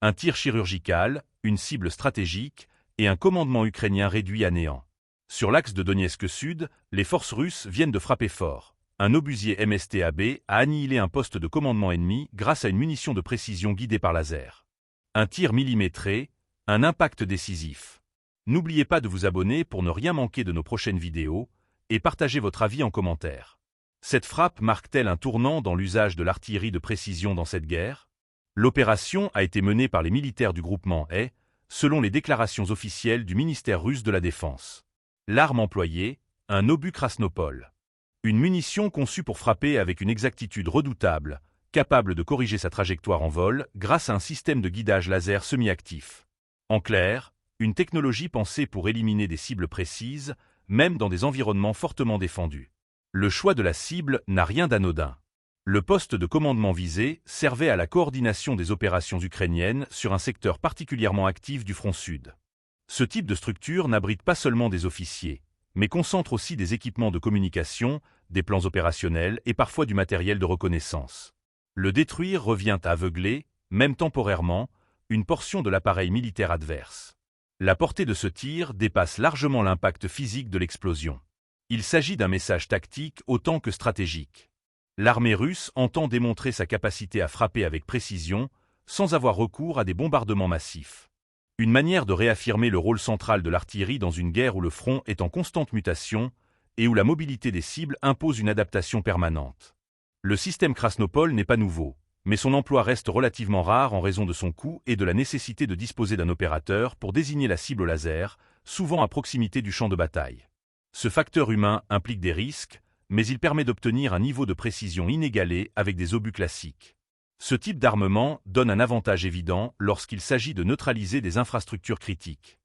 Un tir chirurgical, une cible stratégique et un commandement ukrainien réduit à néant. Sur l'axe de Donetsk Sud, les forces russes viennent de frapper fort. Un obusier MSTAB a annihilé un poste de commandement ennemi grâce à une munition de précision guidée par laser. Un tir millimétré, un impact décisif. N'oubliez pas de vous abonner pour ne rien manquer de nos prochaines vidéos et partagez votre avis en commentaire. Cette frappe marque-t-elle un tournant dans l'usage de l'artillerie de précision dans cette guerre? L'opération a été menée par les militaires du groupement E, selon les déclarations officielles du ministère russe de la Défense. L'arme employée, un obus Krasnopol. Une munition conçue pour frapper avec une exactitude redoutable, capable de corriger sa trajectoire en vol grâce à un système de guidage laser semi-actif. En clair, une technologie pensée pour éliminer des cibles précises, même dans des environnements fortement défendus. Le choix de la cible n'a rien d'anodin. Le poste de commandement visé servait à la coordination des opérations ukrainiennes sur un secteur particulièrement actif du front sud. Ce type de structure n'abrite pas seulement des officiers, mais concentre aussi des équipements de communication, des plans opérationnels et parfois du matériel de reconnaissance. Le détruire revient à aveugler, même temporairement, une portion de l'appareil militaire adverse. La portée de ce tir dépasse largement l'impact physique de l'explosion. Il s'agit d'un message tactique autant que stratégique. L'armée russe entend démontrer sa capacité à frapper avec précision, sans avoir recours à des bombardements massifs. Une manière de réaffirmer le rôle central de l'artillerie dans une guerre où le front est en constante mutation et où la mobilité des cibles impose une adaptation permanente. Le système Krasnopol n'est pas nouveau, mais son emploi reste relativement rare en raison de son coût et de la nécessité de disposer d'un opérateur pour désigner la cible au laser, souvent à proximité du champ de bataille. Ce facteur humain implique des risques, mais il permet d'obtenir un niveau de précision inégalé avec des obus classiques. Ce type d'armement donne un avantage évident lorsqu'il s'agit de neutraliser des infrastructures critiques.